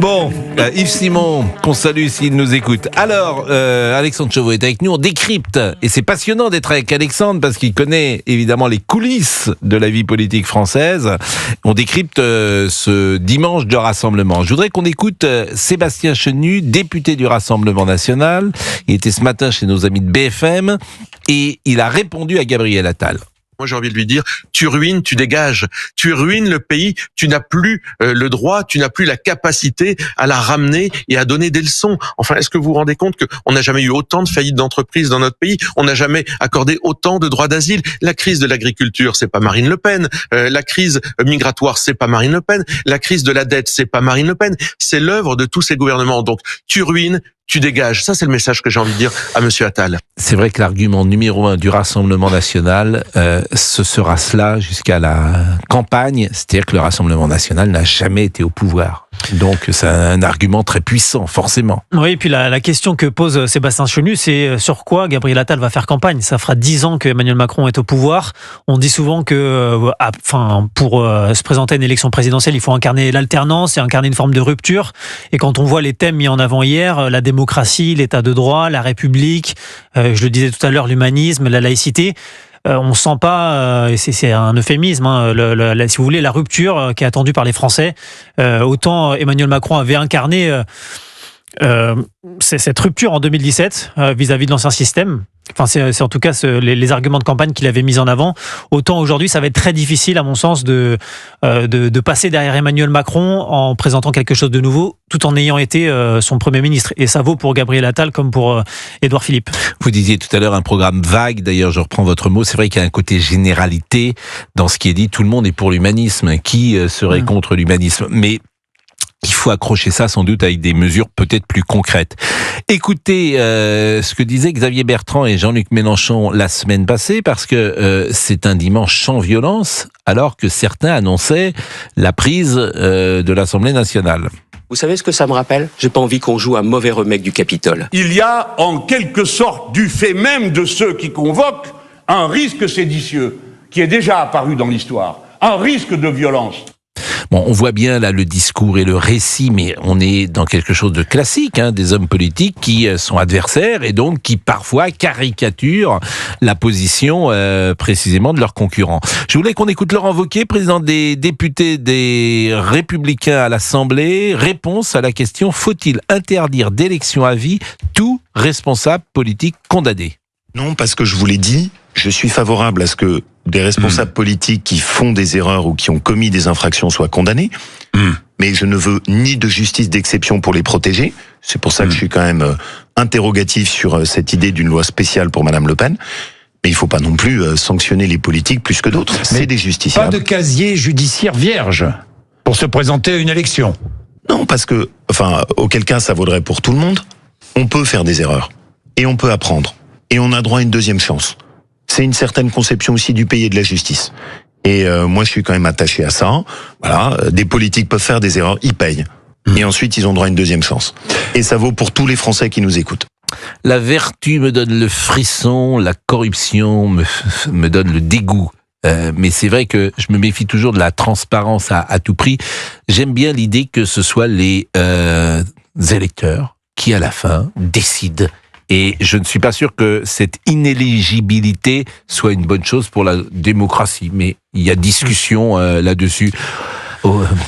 Bon, Yves Simon, qu'on salue s'il nous écoute. Alors, Alexandre Chauveau est avec nous, on décrypte. Et c'est passionnant d'être avec Alexandre parce qu'il connaît évidemment les coulisses de la vie politique française. On décrypte ce dimanche de rassemblement. Je voudrais qu'on écoute Sébastien Chenu, député du Rassemblement National. Il était ce matin chez nos amis de BFM et il a répondu à Gabriel Attal. Moi, j'ai envie de lui dire, tu ruines, tu dégages. Tu ruines le pays, tu n'as plus le droit, tu n'as plus la capacité à la ramener et à donner des leçons. Enfin, est-ce que vous vous rendez compte qu'on n'a jamais eu autant de faillites d'entreprises dans notre pays? On n'a jamais accordé autant de droits d'asile. La crise de l'agriculture, c'est pas Marine Le Pen. La crise migratoire, c'est pas Marine Le Pen. La crise de la dette, c'est pas Marine Le Pen. C'est l'œuvre de tous ces gouvernements. Donc, tu ruines, tu dégages. Ça, c'est le message que j'ai envie de dire à Monsieur Attal. C'est vrai que l'argument numéro 1 du Rassemblement National, ce sera cela jusqu'à la campagne, c'est-à-dire que le Rassemblement National n'a jamais été au pouvoir. Donc c'est un argument très puissant, forcément. Oui, et puis la question que pose Sébastien Chenu, c'est sur quoi Gabriel Attal va faire campagne. Ça fera 10 ans que Emmanuel Macron est au pouvoir. On dit souvent que pour se présenter à une élection présidentielle, il faut incarner l'alternance et incarner une forme de rupture. Et quand on voit les thèmes mis en avant hier, la démocratie, l'état de droit, la République, je le disais tout à l'heure, l'humanisme, la laïcité, on sent pas, c'est un euphémisme, si vous voulez, la rupture qui est attendue par les Français. Autant Emmanuel Macron avait incarné cette rupture en 2017 vis-à-vis de l'ancien système. Enfin, c'est en tout cas les arguments de campagne qu'il avait mis en avant. Autant aujourd'hui, ça va être très difficile, à mon sens, de passer derrière Emmanuel Macron en présentant quelque chose de nouveau, tout en ayant été son Premier ministre. Et ça vaut pour Gabriel Attal comme pour Édouard Philippe. Vous disiez tout à l'heure un programme vague, d'ailleurs je reprends votre mot, c'est vrai qu'il y a un côté généralité dans ce qui est dit, tout le monde est pour l'humanisme, qui serait contre l'humanisme, mais il faut accrocher ça sans doute avec des mesures peut-être plus concrètes. Écoutez ce que disaient Xavier Bertrand et Jean-Luc Mélenchon la semaine passée, parce que c'est un dimanche sans violence, alors que certains annonçaient la prise de l'Assemblée nationale. Vous savez ce que ça me rappelle? J'ai pas envie qu'on joue un mauvais remake du Capitole. Il y a en quelque sorte, du fait même de ceux qui convoquent, un risque séditieux qui est déjà apparu dans l'histoire, un risque de violence. Bon, on voit bien là le discours et le récit, mais on est dans quelque chose de classique, des hommes politiques qui sont adversaires et donc qui parfois caricaturent la position précisément de leurs concurrents. Je voulais qu'on écoute Laurent Wauquiez, président des députés des Républicains à l'Assemblée. Réponse à la question: faut-il interdire d'élection à vie tout responsable politique condamné? Non, parce que je vous l'ai dit, je suis favorable à ce que des responsables politiques qui font des erreurs ou qui ont commis des infractions soient condamnés. Mais je ne veux ni de justice d'exception pour les protéger. C'est pour ça que je suis quand même interrogatif sur cette idée d'une loi spéciale pour Madame Le Pen. Mais il ne faut pas non plus sanctionner les politiques plus que d'autres. C'est des justiciables. Pas de casier judiciaire vierge pour se présenter à une élection. Non, parce que, auquel cas ça vaudrait pour tout le monde. On peut faire des erreurs. Et on peut apprendre. Et on a droit à une deuxième chance. C'est une certaine conception aussi du pays et de la justice. Et moi, je suis quand même attaché à ça. Voilà, des politiques peuvent faire des erreurs, ils payent. Et ensuite, ils ont droit à une deuxième chance. Et ça vaut pour tous les Français qui nous écoutent. La vertu me donne le frisson, la corruption me donne le dégoût. Mais c'est vrai que je me méfie toujours de la transparence à tout prix. J'aime bien l'idée que ce soit les électeurs qui, à la fin, décident. Et je ne suis pas sûr que cette inéligibilité soit une bonne chose pour la démocratie. Mais il y a discussion là-dessus.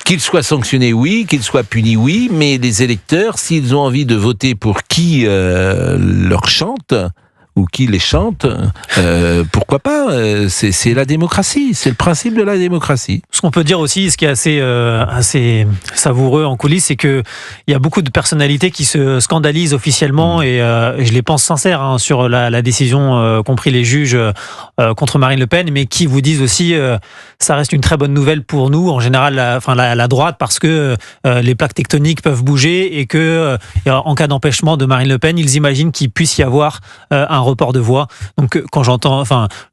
Qu'ils soient sanctionnés, oui. Qu'ils soient punis, oui. Mais les électeurs, s'ils ont envie de voter pour qui leur chante ou qui les chante, pourquoi pas? C'est la démocratie, c'est le principe de la démocratie. Ce qu'on peut dire aussi, ce qui est assez savoureux en coulisses, c'est que il y a beaucoup de personnalités qui se scandalisent officiellement et je les pense sincères sur la décision qu'ont pris les juges contre Marine Le Pen, mais qui vous disent aussi ça reste une très bonne nouvelle pour nous, en général la droite, parce que les plaques tectoniques peuvent bouger et que en cas d'empêchement de Marine Le Pen, ils imaginent qu'il puisse y avoir un report de voix. Donc quand j'entends,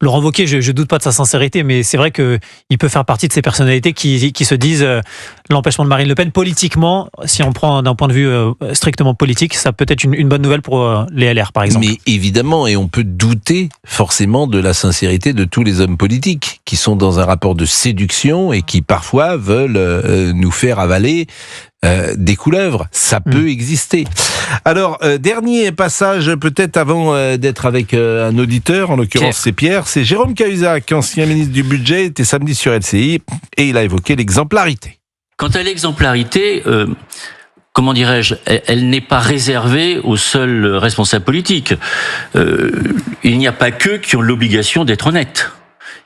Laurent Wauquiez, je doute pas de sa sincérité, mais c'est vrai que il peut faire partie de ces personnalités qui se disent l'empêchement de Marine Le Pen politiquement, si on prend d'un point de vue strictement politique, ça peut être une bonne nouvelle pour les LR par exemple. Mais évidemment, et on peut douter forcément de la sincérité de tous les hommes politiques qui sont dans un rapport de séduction et qui parfois veulent nous faire avaler des couleuvres. Ça peut exister. Alors, dernier passage, peut-être avant d'être avec un auditeur, en l'occurrence Pierre. c'est Pierre, c'est Jérôme Cahuzac, ancien ministre du Budget, était samedi sur LCI, et il a évoqué l'exemplarité. Quant à l'exemplarité, comment dirais-je, elle n'est pas réservée aux seuls responsables politiques. Il n'y a pas qu'eux qui ont l'obligation d'être honnêtes.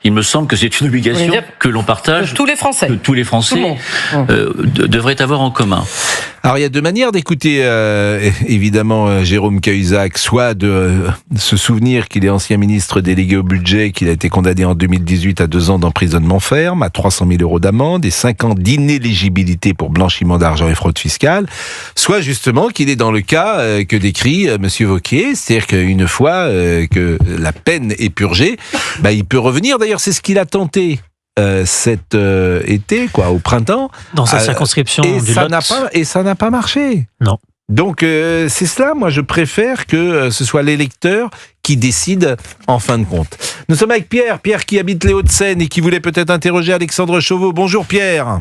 Il me semble que c'est une obligation que l'on partage, De tous les Français. que tous les Français devraient avoir en commun. Alors il y a deux manières d'écouter évidemment Jérôme Cahuzac, soit de se souvenir qu'il est ancien ministre délégué au budget, qu'il a été condamné en 2018 à 2 ans d'emprisonnement ferme, à 300 000 € d'amende et 5 ans d'inéligibilité pour blanchiment d'argent et fraude fiscale, soit justement qu'il est dans le cas que décrit Monsieur Wauquiez, c'est-à-dire qu'une fois que la peine est purgée, il peut revenir. D'ailleurs c'est ce qu'il a tenté cet été, au printemps. Dans sa circonscription et du ça Lot. ça n'a pas marché. Non. Donc c'est cela, moi je préfère que ce soit l'électeur qui décide en fin de compte. Nous sommes avec Pierre qui habite les Hauts-de-Seine et qui voulait peut-être interroger Alexandre Chauveau. Bonjour Pierre.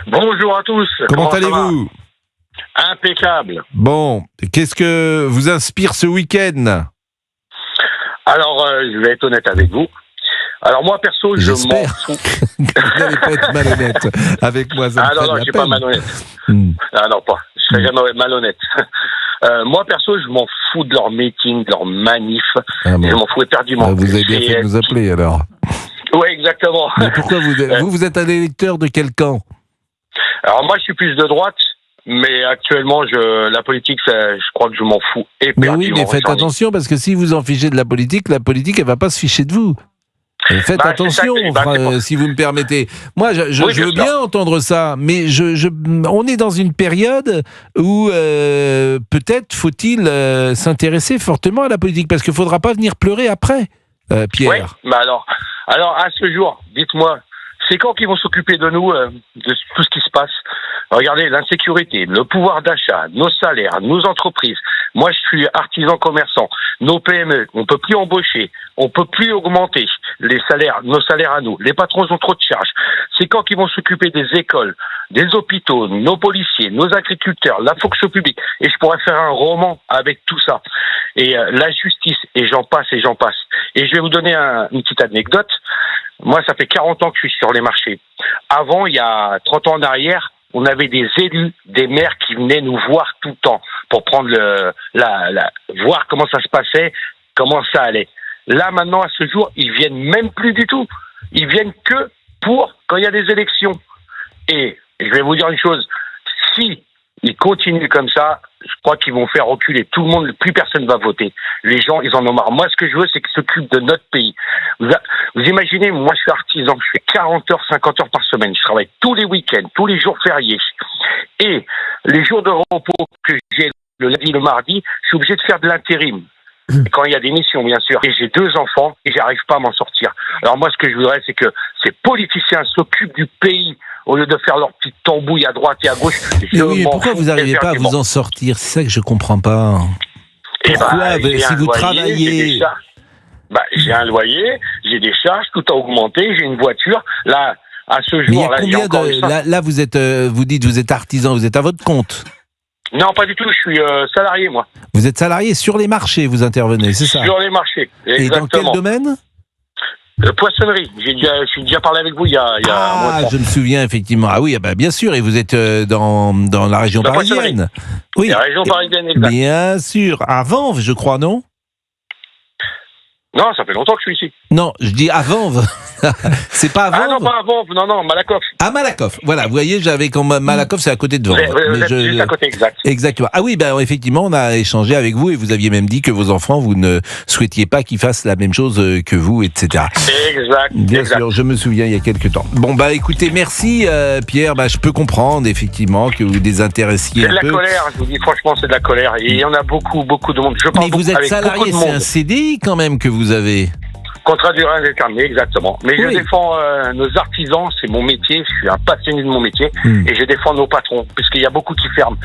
Bonjour à tous. Comment allez-vous ? Impeccable. Bon, qu'est-ce que vous inspire ce week-end ? Alors, je vais être honnête avec vous. Alors moi perso, je m'en J'espère. fous. Vous n'allez pas être malhonnête avec moi. Ça me Ah non, fait de non, la je suis pas peine. malhonnête. Hmm. Ah non, pas. Je serai jamais malhonnête. Moi perso, je m'en fous de leurs meetings, de leurs manifs. Ah bon. Je m'en fous éperdument. Vous avez bien fait de nous appeler alors. Oui, exactement. Mais pourquoi vous êtes un électeur de quel camp ? Alors moi, je suis plus de droite. Mais actuellement, la politique, je crois que je m'en fous éperdument. Mais oui, mais faites attention parce que si vous en fichez de la politique, elle va pas se ficher de vous. Faites attention, si vous me permettez. Moi, je veux bien entendre ça, mais on est dans une période où peut-être faut-il s'intéresser fortement à la politique, parce qu'il ne faudra pas venir pleurer après, Pierre. Oui, mais alors à ce jour, dites-moi, c'est quand qu'ils vont s'occuper de nous, de tout ce qui se passe? Regardez, l'insécurité, le pouvoir d'achat, nos salaires, nos entreprises. Moi, je suis artisan commerçant. Nos PME, on peut plus embaucher, on peut plus augmenter les salaires, nos salaires à nous. Les patrons ont trop de charges. C'est quand qu'ils vont s'occuper des écoles, des hôpitaux, nos policiers, nos agriculteurs, la fonction publique. Et je pourrais faire un roman avec tout ça. Et la justice, et j'en passe et j'en passe. Et je vais vous donner une petite anecdote. Moi, ça fait 40 ans que je suis sur les marchés. Avant, il y a 30 ans en arrière, on avait des élus, des maires qui venaient nous voir tout le temps pour prendre voir comment ça se passait, comment ça allait. Là, maintenant, à ce jour, ils viennent même plus du tout. Ils viennent que pour quand il y a des élections. Et je vais vous dire une chose, si ils continuent comme ça, je crois qu'ils vont faire reculer tout le monde, plus personne va voter. Les gens, ils en ont marre. Moi, ce que je veux, c'est qu'ils s'occupent de notre pays. Vous imaginez, moi, je suis artisan, je fais 40 heures, 50 heures par semaine. Je travaille tous les week-ends, tous les jours fériés. Et les jours de repos que j'ai le lundi, le mardi, je suis obligé de faire de l'intérim. Quand il y a des missions, bien sûr. Et j'ai 2 enfants et j'arrive pas à m'en sortir. Alors moi, ce que je voudrais, c'est que ces politiciens s'occupent du pays au lieu de faire leur petite tambouille à droite et à gauche. Mais pourquoi vous n'arrivez pas à vous en sortir ? C'est ça que je comprends pas. Pourquoi si vous travaillez... J'ai un loyer, j'ai des charges, tout a augmenté, j'ai une voiture. Là, à ce jour, là, vous êtes, vous dites, vous êtes artisan, vous êtes à votre compte. Non, pas du tout, je suis salarié, moi. Vous êtes salarié sur les marchés, vous intervenez, c'est ça ? Sur les marchés, exactement. Et dans quel domaine ? Poissonnerie. Je suis déjà parlé avec vous il y a un mois de temps. Je me souviens, effectivement. Ah oui, bien sûr, et vous êtes dans la région parisienne. Oui, la région parisienne, exact. Bien sûr. À Vanves, je crois, non ? Non, ça fait longtemps que je suis ici. Non, je dis à Vanves. C'est pas à Vanves. Ah non, pas à Vanves, non, Malakoff. À Malakoff. Voilà, vous voyez, j'avais Malakoff, c'est à côté de Vanves. Vous êtes juste à côté, exact. Exactement. Ah oui, effectivement, on a échangé avec vous et vous aviez même dit que vos enfants, vous ne souhaitiez pas qu'ils fassent la même chose que vous, etc. Exact. Bien sûr, je me souviens, il y a quelques temps. Bon, écoutez, merci Pierre. Je peux comprendre, effectivement, que vous désintéressiez un peu. C'est de la colère, je vous dis, franchement, c'est de la colère. Et il y en a beaucoup de monde. Mais vous êtes salarié, c'est un CDI quand même que vous avez. Contrat à durée indéterminée, exactement. Mais Oui. je défends nos artisans, c'est mon métier, je suis un passionné de mon métier, et je défends nos patrons, puisqu'il y a beaucoup qui ferment.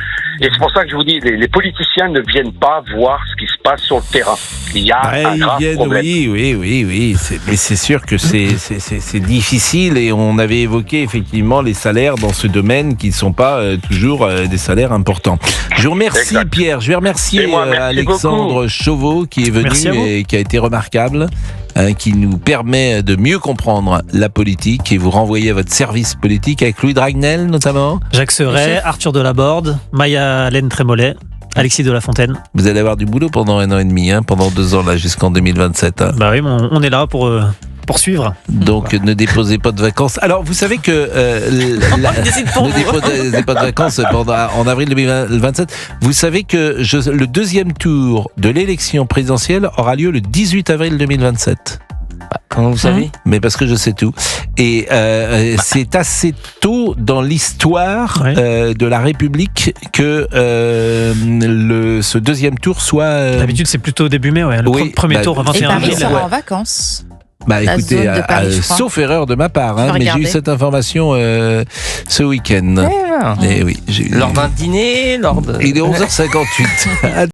Et c'est pour ça que je vous dis, les politiciens ne viennent pas voir ce qui se passe sur le terrain. Il y a un Ils grave viennent, problème. oui. Mais c'est sûr que c'est difficile et on avait évoqué effectivement les salaires dans ce domaine qui ne sont pas toujours des salaires importants. Je vous remercie Exact. Pierre, je vais remercier Et moi, merci Alexandre Chauveau qui est venu Merci à vous. et qui a été remarquable, qui nous permet de mieux comprendre la politique et vous renvoyer à votre service politique avec Louis Dragnel notamment. Jacques Serret, Arthur Delaborde, Maya-Hélène Trémollet, Alexis de la Fontaine. Vous allez avoir du boulot pendant 1 an et demi, pendant 2 ans là jusqu'en 2027. Bah oui, on est là pour poursuivre. Donc ne déposez pas de vacances. Alors vous savez que ne déposez pas de vacances en avril 2027. Vous savez que le deuxième tour de l'élection présidentielle aura lieu le 18 avril 2027. Comment vous savez? Mais parce que je sais tout. Et c'est assez tôt dans l'histoire de la République que ce deuxième tour soit... D'habitude, c'est plutôt début mai, ouais. Le Oui, premier tour, Et 21 Paris avril. sera en vacances. Bah La écoutez, zone de Paris, je crois. sauf erreur de ma part, Je vais mais j'ai eu regarder. cette information ce week-end. Et oui, j'ai eu... Lors d'un dîner, lors de... Il est 11h58.